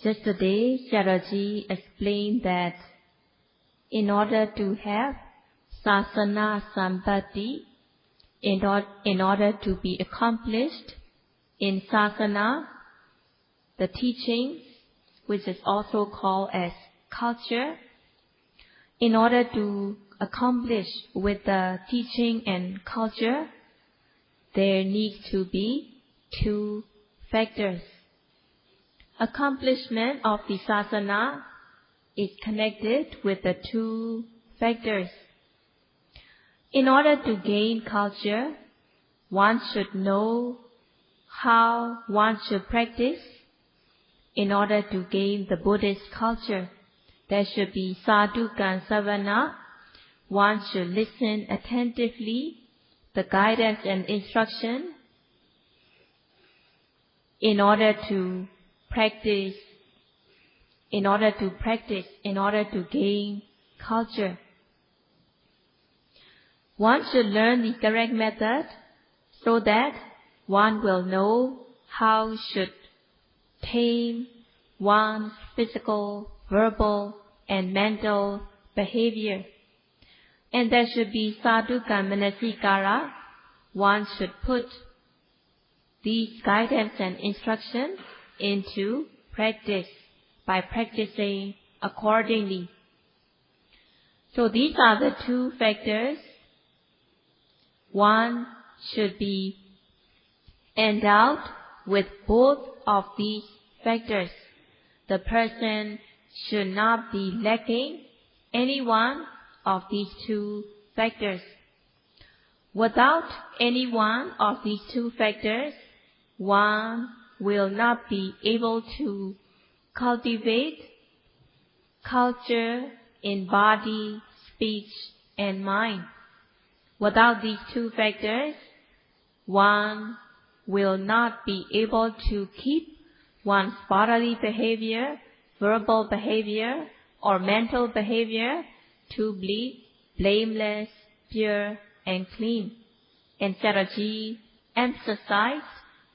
Yesterday, Sayadaw explained that in order to have sasana sampatti, in order to be accomplished in sasana, the teaching, which is also called as culture, in order to accomplish with the teaching and culture, there needs to be two factors. Accomplishment of the sasana is connected with the two factors. In order to gain culture, one should know how one should practice. In order to gain the Buddhist culture, there should be sadhukan savana. One should listen attentively, the guidance and instruction, in order to practice, in order to gain culture. One should learn the correct method so that one will know how should tame one's physical, verbal, and mental behavior. And there should be sadhuka manasikara. One should put these guidance and instructions into practice by practicing accordingly. So these are the two factors. One should be endowed with both of these factors. The person should not be lacking any one of these two factors. Without any one of these two factors, one will not be able to cultivate culture in body, speech, and mind. Without these two factors, one will not be able to keep one's bodily behavior, verbal behavior, or mental behavior to be blameless, pure, and clean. And Sayadaw emphasized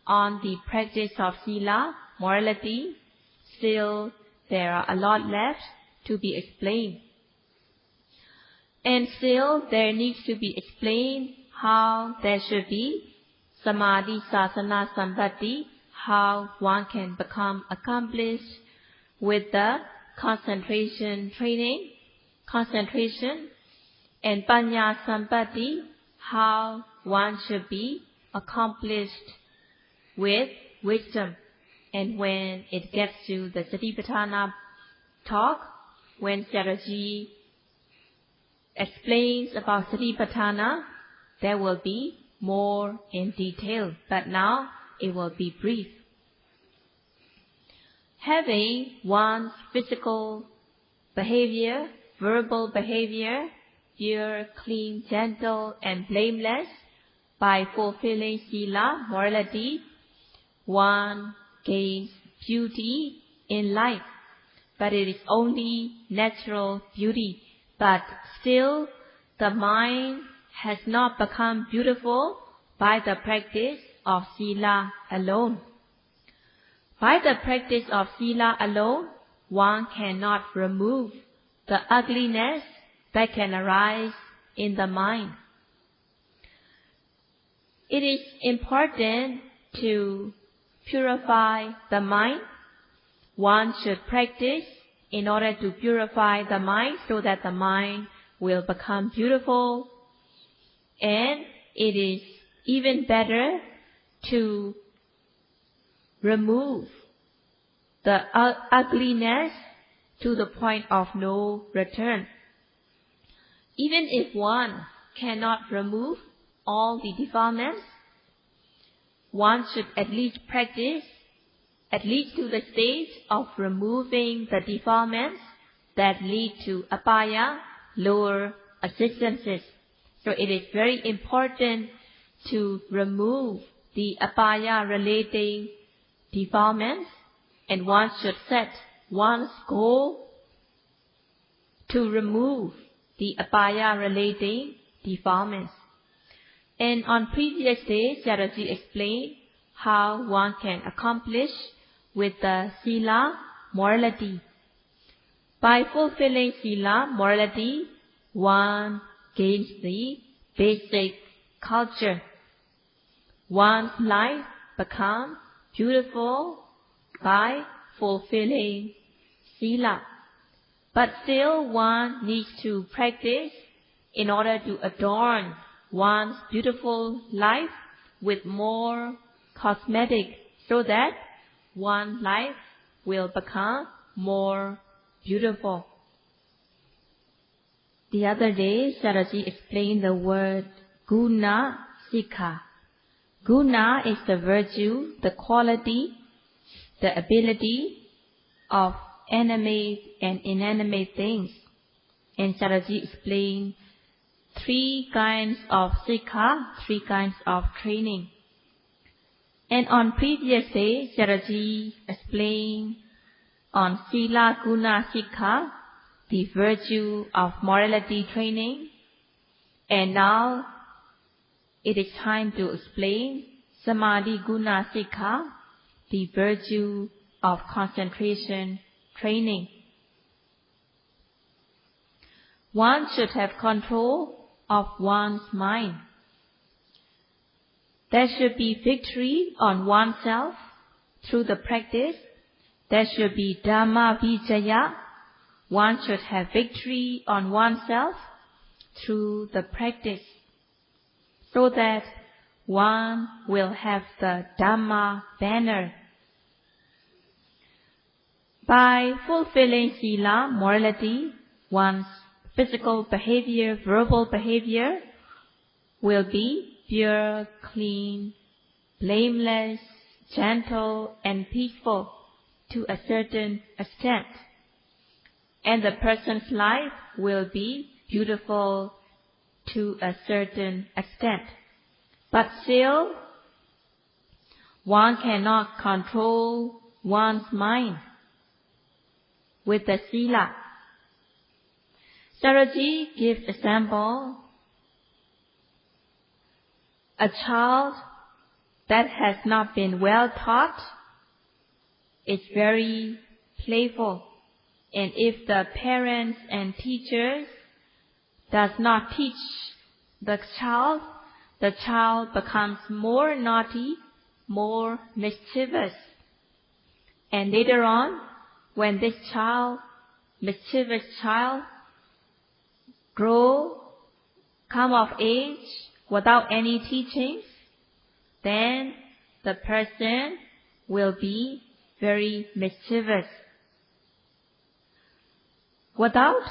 on the practice of sila, morality. Still, there are a lot left to be explained. And still, there needs to be explained how there should be samadhi, sasana, sampatti, how one can become accomplished with the concentration training, and panya sampatti, how one should be accomplished with wisdom. And when it gets to the Satipatthana talk, when Sayadaw explains about Satipatthana, there will be more in detail, but now it will be brief. Having one's physical behavior, verbal behavior, pure, clean, gentle, and blameless, by fulfilling sila, morality, one gains beauty in life. But it is only natural beauty. But still, the mind has not become beautiful by the practice of sila alone. By the practice of sila alone, one cannot remove the ugliness that can arise in the mind. It is important to purify the mind. One should practice in order to purify the mind so that the mind will become beautiful. And it is even better to remove the ugliness to the point of no return. Even if one cannot remove all the defilements, one should at least practice, at least to the stage of removing the defilements that lead to apaya, lower existences. So it is very important to remove the apaya-relating defilements, and one should set one's goal to remove the apaya-relating defilements. And on previous days, Sayadaw explained how one can accomplish with the sila, morality. By fulfilling Sila, morality, one gains the basic culture. One's life becomes beautiful by fulfilling Sila. But still one needs to practice in order to adorn one's beautiful life with more cosmetic, so that one's life will become more beautiful. The other day, Sayadaw explained the word guna sikha. Guna is the virtue, the quality, the ability of animate and inanimate things. And Sayadaw explained 3 kinds of sikha, 3 kinds of training. And on previous day, Sayadaw explained on Sila Guna Sikha, the virtue of morality training. And now it is time to explain Samadhi Guna Sikha, the virtue of concentration training. One should have control of one's mind. There should be victory on oneself through the practice. There should be Dhamma Vijaya. One should have victory on oneself through the practice, so that one will have the Dhamma banner. By fulfilling Sila, morality, one's physical behavior, verbal behavior will be pure, clean, blameless, gentle, and peaceful to a certain extent. And the person's life will be beautiful to a certain extent. But still, one cannot control one's mind with the Sila. Sayadaw gives example. A child that has not been well taught is very playful. And if the parents and teachers does not teach the child becomes more naughty, more mischievous. And later on, when this mischievous child come of age without any teachings, then the person will be very mischievous. Without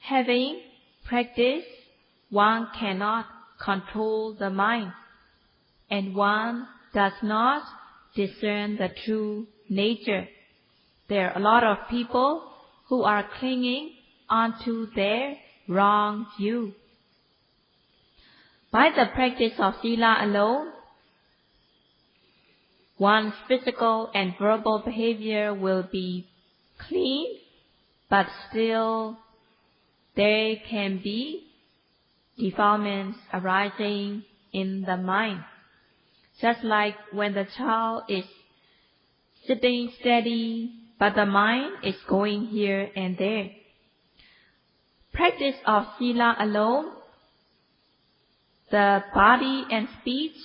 having practice, one cannot control the mind, and one does not discern the true nature. There are a lot of people who are clinging onto their wrong view. By the practice of Sila alone, one's physical and verbal behavior will be clean, but still there can be defilements arising in the mind. Just like when the child is sitting steady, but the mind is going here and there. Practice of Sila alone, the body and speech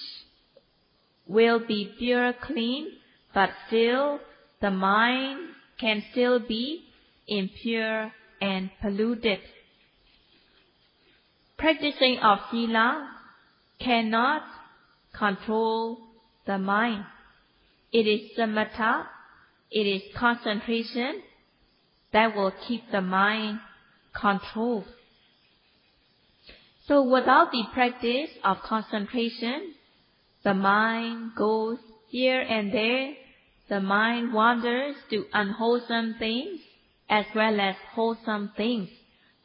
will be pure, clean, but still the mind can still be impure and polluted. Practicing of Sila cannot control the mind. It is samatha, it is concentration that will keep the mind controlled. So without the practice of concentration, the mind goes here and there. The mind wanders to unwholesome things as well as wholesome things.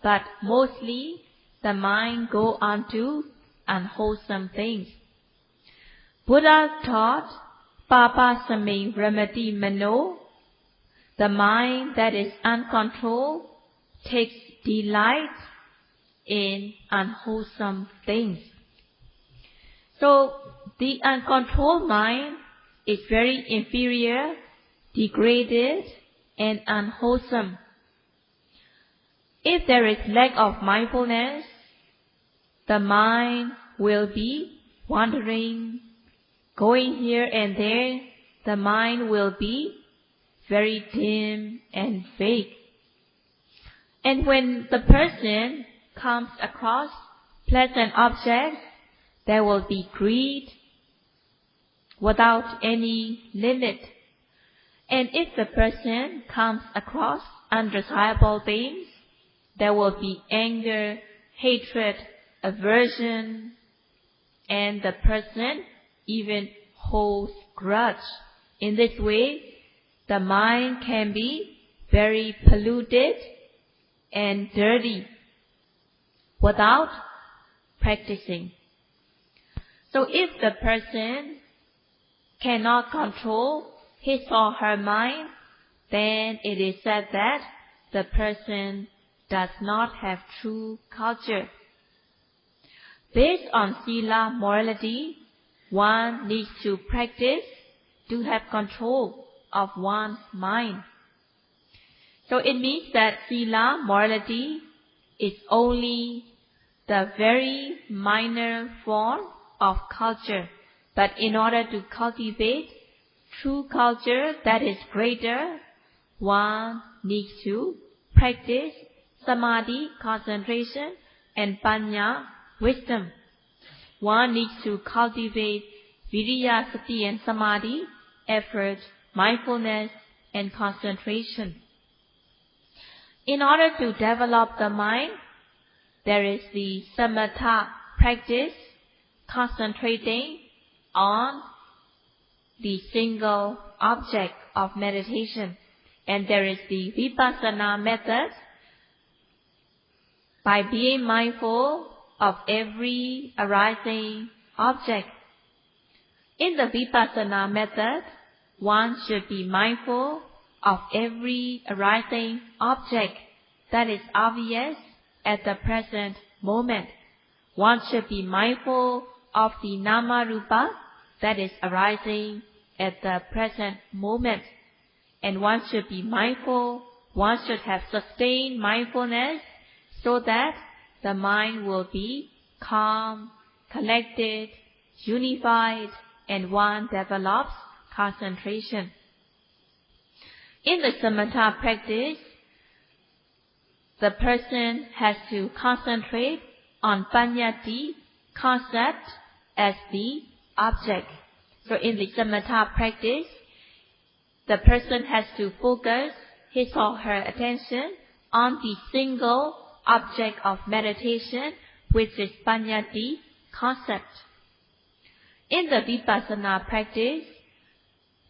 But mostly the mind goes on to unwholesome things. Buddha taught Papa Sami Ramati Mano. The mind that is uncontrolled takes delight in unwholesome things. So the uncontrolled mind is very inferior, degraded, and unwholesome. If there is lack of mindfulness, the mind will be wandering, going here and there. The mind will be very dim and vague. And when the person comes across pleasant objects, there will be greed without any limit. And if the person comes across undesirable things, there will be anger, hatred, aversion, and the person even holds grudge. In this way, the mind can be very polluted and dirty without practicing. So if the person cannot control his or her mind, then it is said that the person does not have true culture. Based on sila morality, one needs to practice to have control of one's mind. So it means that sila morality is only the very minor form of culture. But in order to cultivate true culture that is greater, one needs to practice samadhi, concentration, and panya, wisdom. One needs to cultivate viriya, sati, and samadhi, effort, mindfulness, and concentration. In order to develop the mind, there is the samatha practice, concentrating on the single object of meditation. And there is the Vipassana method, by being mindful of every arising object. In the Vipassana method, one should be mindful of every arising object that is obvious at the present moment. One should be mindful of the nama rupa that is arising at the present moment. And one should be mindful, one should have sustained mindfulness so that the mind will be calm, collected, unified, and one develops concentration. In the samatha practice, the person has to concentrate on paññatti, concept, as the object. So in the samatha practice, the person has to focus his or her attention on the single object of meditation, which is paññatti, concept. In the Vipassana practice,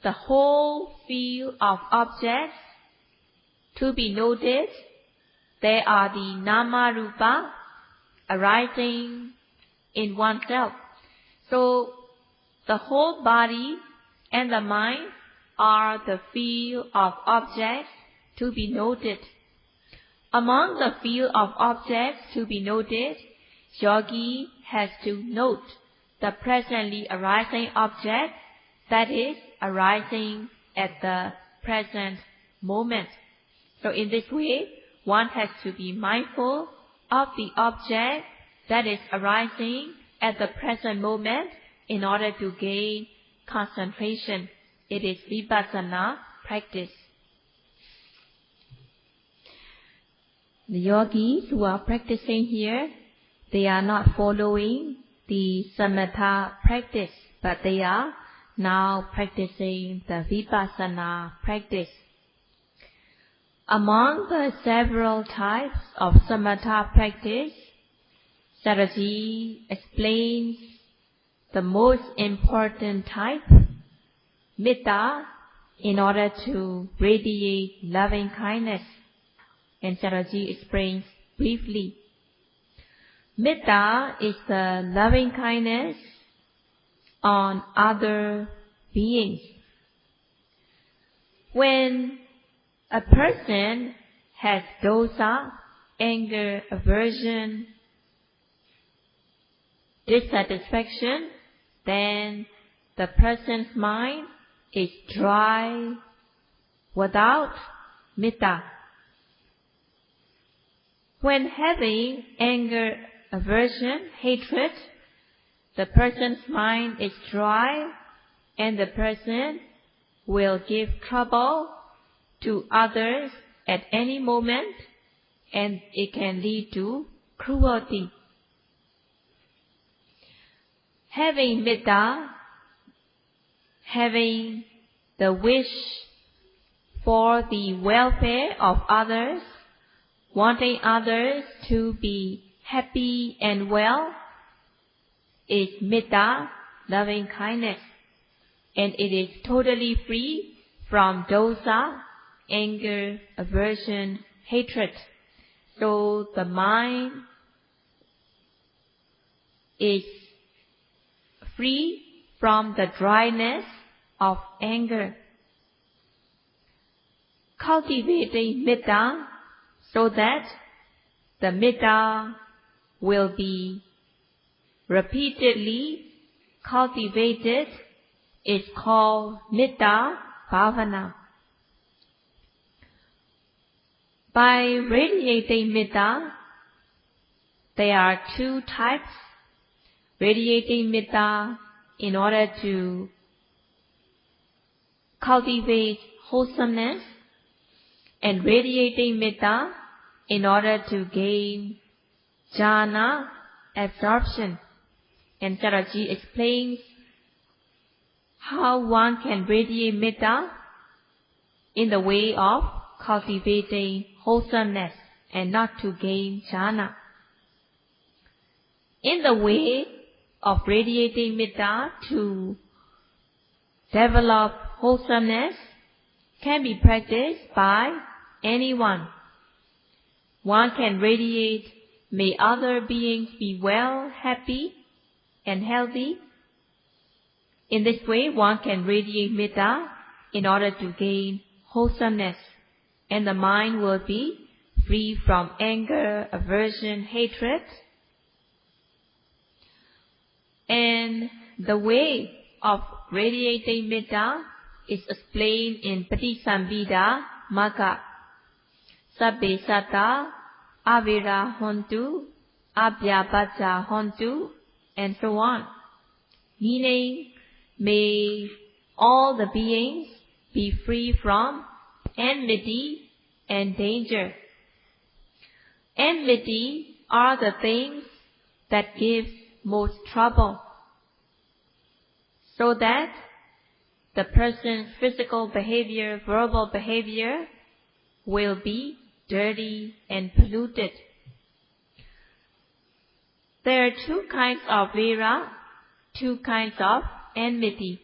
the whole field of objects to be noted, they are the nama rupa arising in oneself. So the whole body and the mind are the field of objects to be noted. Among the field of objects to be noted, yogi has to note the presently arising object that is arising at the present moment. So in this way, one has to be mindful of the object that is arising at the present moment in order to gain concentration. It is Vipassana practice. The yogis who are practicing here, they are not following the samatha practice, but they are now practicing the Vipassana practice. Among the several types of samatha practice, Sayadaw explains the most important type, Metta, in order to radiate loving kindness. And Sayadaw explains briefly. Metta is the loving kindness on other beings. When a person has dosa, anger, aversion, dissatisfaction, then the person's mind is dry, without Metta. When having anger, aversion, hatred, the person's mind is dry and the person will give trouble to others at any moment, and it can lead to cruelty. Having metta, having the wish for the welfare of others, wanting others to be happy and well, is metta, loving kindness, and it is totally free from dosa, anger, aversion, hatred. So the mind is free from the dryness of anger. Cultivating metta so that the metta will be repeatedly cultivated is called Metta Bhavana. By radiating metta, there are two types. Radiating metta in order to cultivate wholesomeness, and radiating metta in order to gain jhana, absorption. And Sayadaw explains how one can radiate metta in the way of cultivating wholesomeness and not to gain jhana. In the way of radiating metta to develop wholesomeness can be practiced by anyone. One can radiate, may other beings be well, happy, and healthy. In this way, one can radiate metta in order to gain wholesomeness, and the mind will be free from anger, aversion, hatred. And the way of radiating metta is explained in Paṭisampida Magga. Sabbe satta avira hontu, abhyabhaja hontu, and so on. Meaning, may all the beings be free from enmity and danger. Enmity are the things that give most trouble, so that the person's physical behavior, verbal behavior will be dirty and polluted. There are two kinds of vira, two kinds of enmity.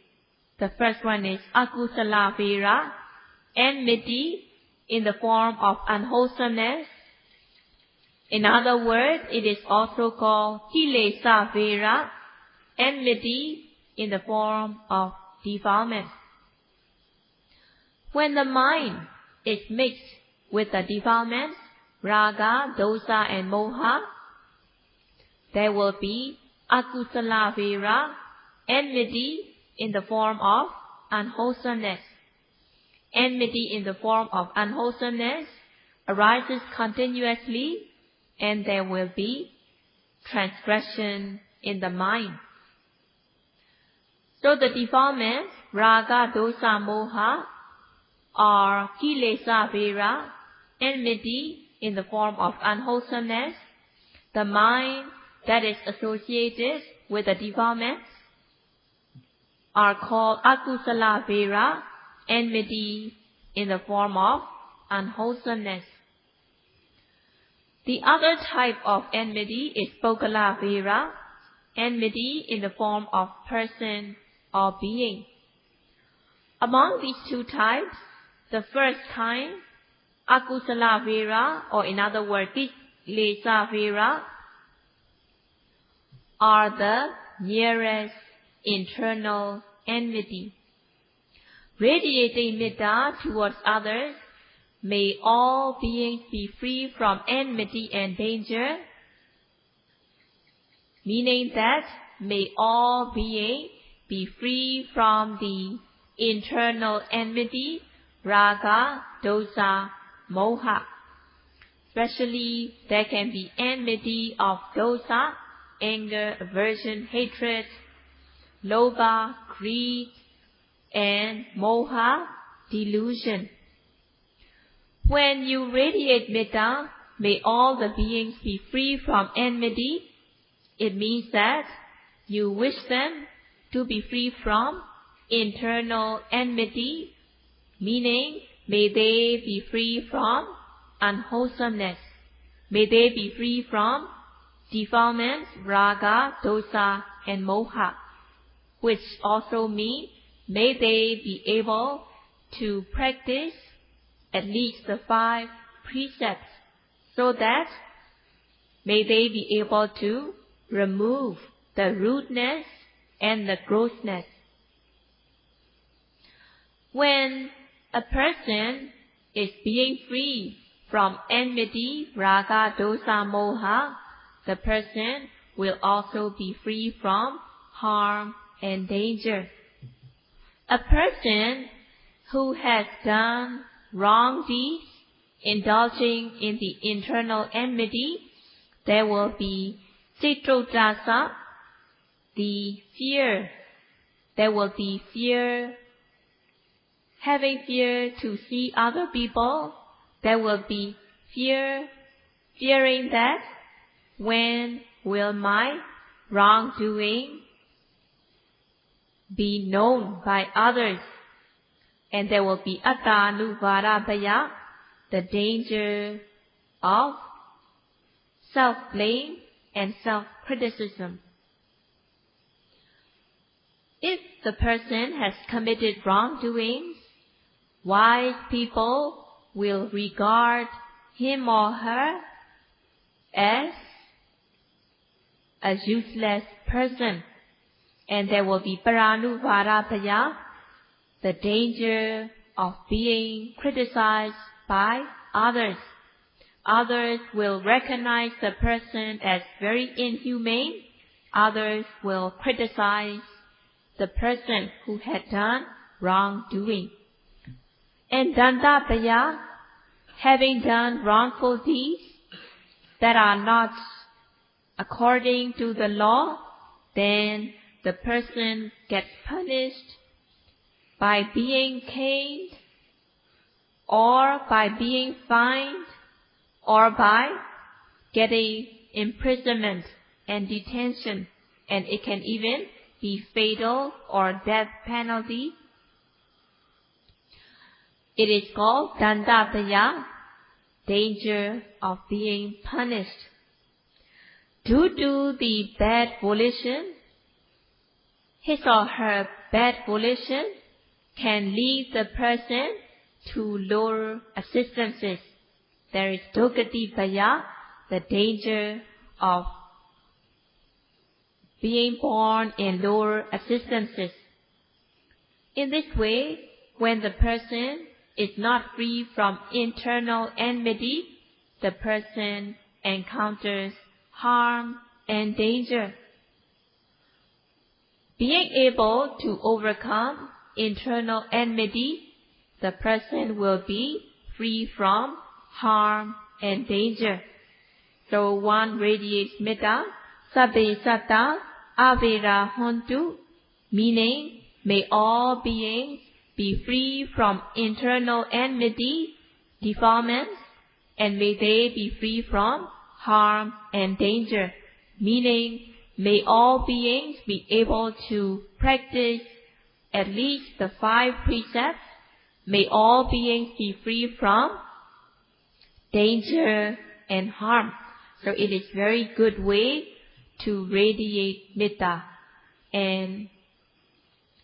The first one is akusala vira, enmity in the form of unwholesomeness. In other words, it is also called kilesa vira, enmity in the form of defilement. When the mind is mixed with the defilements, raga, dosa, and moha, there will be akusala vira, enmity in the form of unwholesomeness. Enmity in the form of unwholesomeness arises continuously, and there will be transgression in the mind. So the defilements, raga, dosa, moha, are kilesa vira, enmity in the form of unwholesomeness. The mind that is associated with the defilements are called akusala vira, enmity in the form of unwholesomeness. The other type of enmity is pokala vira, enmity in the form of person or being. Among these two types, the first kind, akusala vira, or in other words, kilesa vira, are the nearest internal enmity. Radiating metta towards others, may all beings be free from enmity and danger, meaning that may all beings be free from the internal enmity, raga, dosa, moha. Especially, there can be enmity of dosa, anger, aversion, hatred, lobha, greed, and moha, delusion. When you radiate metta, may all the beings be free from enmity. It means that you wish them to be free from internal enmity, meaning may they be free from unwholesomeness. May they be free from defilements, raga, dosa, and moha, which also means may they be able to practice at least the 5 precepts, so that may they be able to remove the rudeness and the grossness. When a person is being free from enmity, raga, dosa, moha, the person will also be free from harm and danger. A person who has done wrong deeds, indulging in the internal enmity, there will be cittodasa, the fear. There will be fear, having fear to see other people. There will be fearing that when will my wrongdoing be known by others. And there will be attanuvara, the danger of self-blame and self-criticism. If the person has committed wrongdoings, wise people will regard him or her as a useless person. And there will be paranuvara, the danger of being criticized by others. Others will recognize the person as very inhumane. Others will criticize the person who had done wrongdoing. And dandapaya, having done wrongful deeds that are not according to the law, then the person gets punished by being caned, or by being fined, or by getting imprisonment and detention, and it can even be fatal or death penalty. It is called dandapaya, danger of being punished. Due to the bad volition, his or her bad volition can lead the person to lower existences. There is dukkhatipaya, the danger of being born in lower existences. In this way, when the person is not free from internal enmity, the person encounters harm and danger. Being able to overcome internal enmity, the person will be free from harm and danger. So one radiates metta, sabbe satta avera hontu, meaning may all beings be free from internal enmity, defilements, and may they be free from harm and danger, meaning may all beings be able to practice at least the 5 precepts. May all beings be free from danger and harm. So it is very good way to radiate metta. And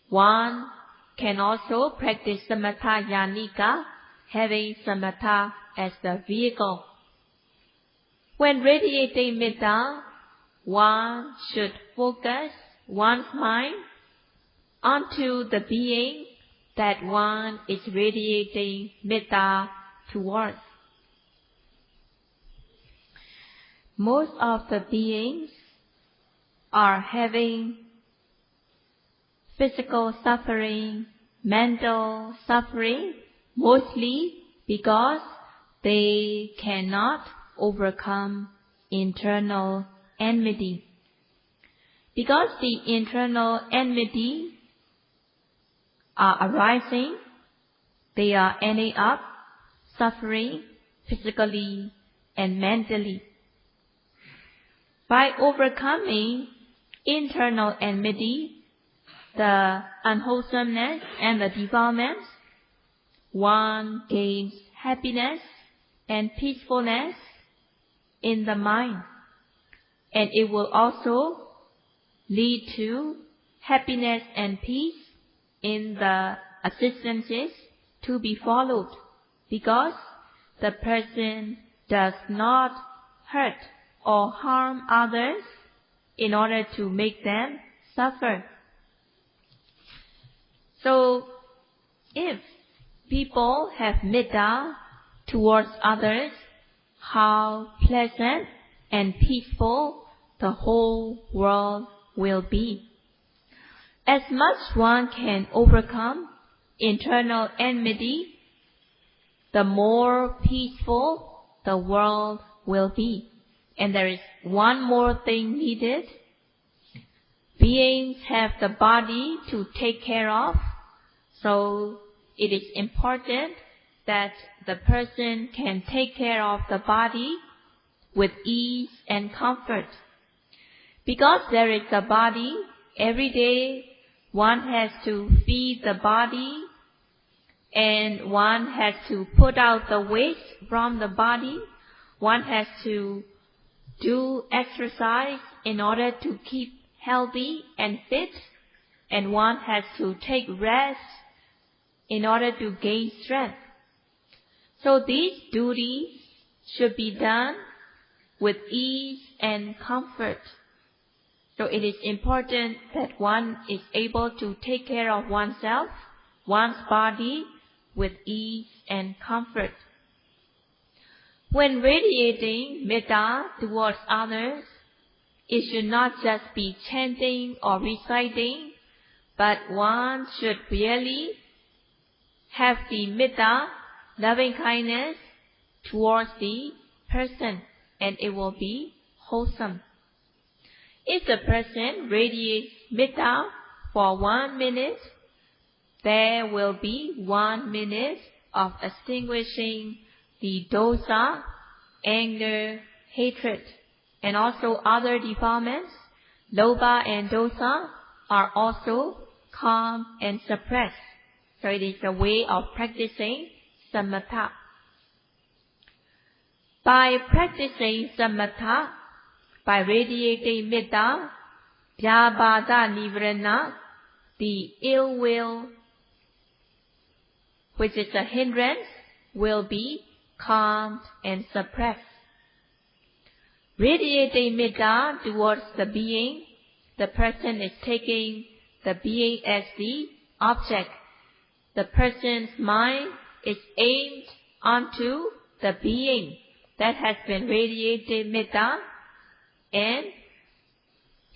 one can also practice samatha yanika, having samatha as the vehicle. When radiating metta, one should focus one's mind onto the being that one is radiating metta towards. Most of the beings are having physical suffering, mental suffering, mostly because they cannot overcome internal enmity. Because the internal enmity are arising, they are ending up suffering physically and mentally. By overcoming internal enmity, the unwholesomeness and the defilements, one gains happiness and peacefulness in the mind, and it will also lead to happiness and peace in the assistances to be followed, because the person does not hurt or harm others in order to make them suffer. So, if people have metta towards others, how pleasant and peaceful the whole world will be. As much one can overcome internal enmity, the more peaceful the world will be. And there is one more thing needed. Beings have the body to take care of, so it is important that the person can take care of the body with ease and comfort. Because there is a body, every day one has to feed the body, and one has to put out the waste from the body. One has to do exercise in order to keep healthy and fit, and one has to take rest in order to gain strength. So these duties should be done with ease and comfort. So it is important that one is able to take care of oneself, one's body, with ease and comfort. When radiating metta towards others, it should not just be chanting or reciting, but one should really have the metta, loving kindness towards the person, and it will be wholesome. If the person radiates metta for 1 minute, there will be 1 minute of extinguishing the dosa, anger, hatred, and also other defilements. Lobha and dosa are also calm and suppressed. So it is a way of practicing samatha. By practicing samatha, by radiating metta, vyabhada nivarana, the ill will, which is a hindrance, will be calmed and suppressed. Radiating metta towards the being, the person is taking the being as the object. The person's mind is aimed onto the being that has been radiated metta, and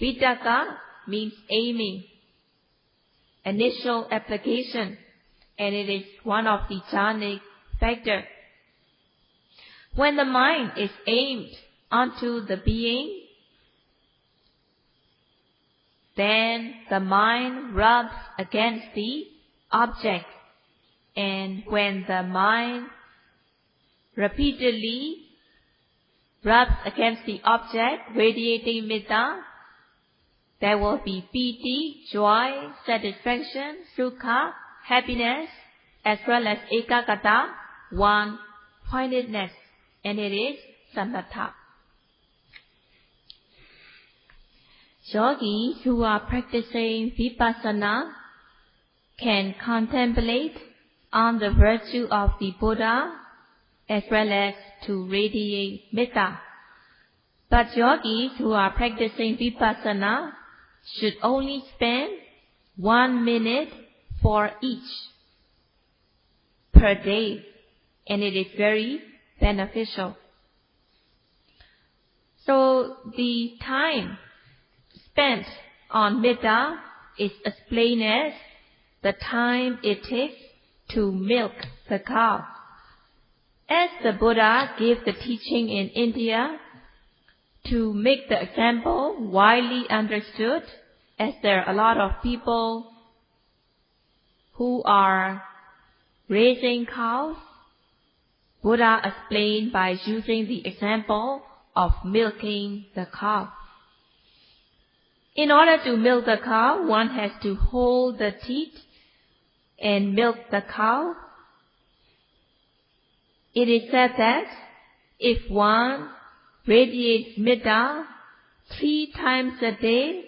vitakka means aiming, initial application, and it is one of the jhanic factors. When the mind is aimed onto the being, then the mind rubs against the object, and when the mind repeatedly rubs against the object, radiating metta, there will be piti, joy, satisfaction, sukha, happiness, as well as ekaggata, one-pointedness, and it is samatha. Yogis who are practicing Vipassana can contemplate on the virtue of the Buddha as well as to radiate metta. But yogis who are practicing Vipassana should only spend 1 minute for each per day, and it is very beneficial. So the time spent on metta is explained as the time it takes to milk the cow. As the Buddha gave the teaching in India to make the example widely understood, as there are a lot of people who are raising cows, Buddha explained by using the example of milking the cow. In order to milk the cow, one has to hold the teat and milk the cow. It is said that if one radiates Metta 3 times a day,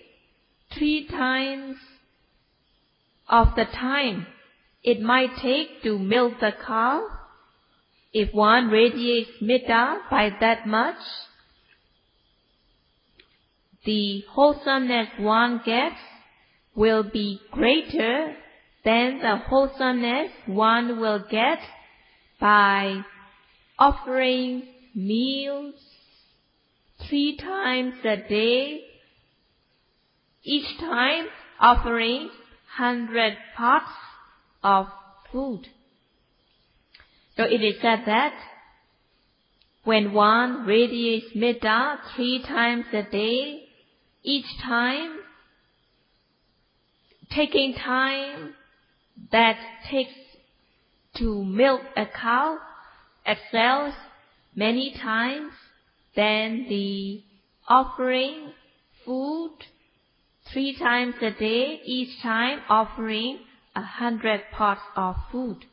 3 times of the time it might take to milk the cow, if one radiates Metta by that much, the wholesomeness one gets will be greater than the wholesomeness one will get by offering meals 3 times a day, each time offering 100 pots of food. So it is said that when one radiates Metta 3 times a day, each time taking time that takes to milk a cow excels many times than the offering food 3 times a day, each time offering 100 pots of food.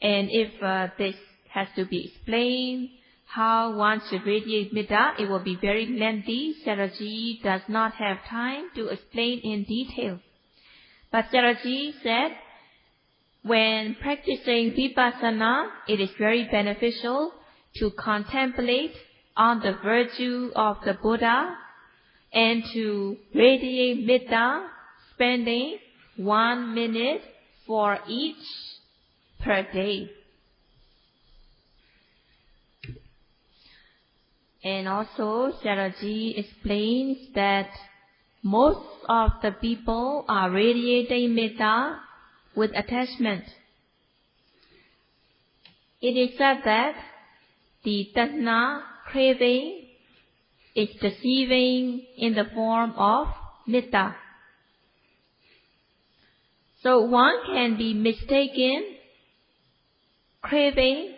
And if this has to be explained, how one should radiate Metta, it will be very lengthy. Sayadaw does not have time to explain in detail. But Sayadaw said, when practicing Vipassana, it is very beneficial to contemplate on the virtue of the Buddha and to radiate Metta, spending 1 minute for each per day. And also, Sayadaw explains that most of the people are radiating Metta with attachment. It is said that the Tanha craving is deceiving in the form of Metta. So one can be mistaken craving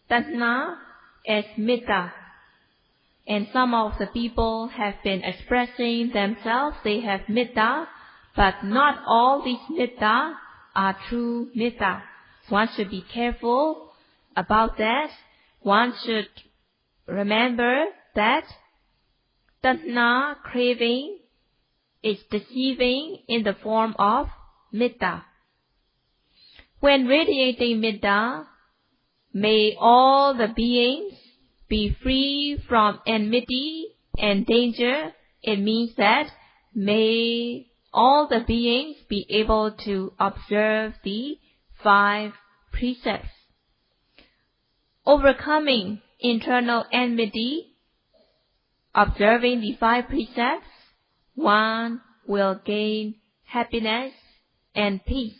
Tanha as Metta. And some of the people have been expressing themselves, they have Metta, but not all these Metta are true Metta. One should be careful about that. One should remember that Tanha craving is deceiving in the form of Metta. When radiating Metta, may all the beings be free from enmity and danger. It means that may all the beings be able to observe the 5 precepts. Overcoming internal enmity, observing the 5 precepts, one will gain happiness and peace.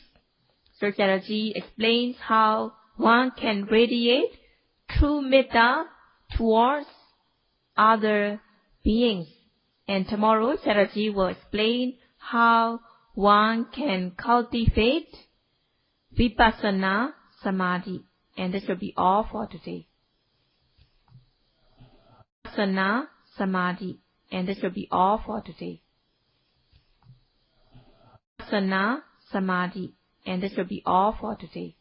So Sayadaw explains how one can radiate true Metta towards other beings. And tomorrow Sayadaw will explain how one can cultivate Vipassana Samadhi. And this will be all for today. Vipassana Samadhi. And this will be all for today. Vipassana Samadhi. And this will be all for today.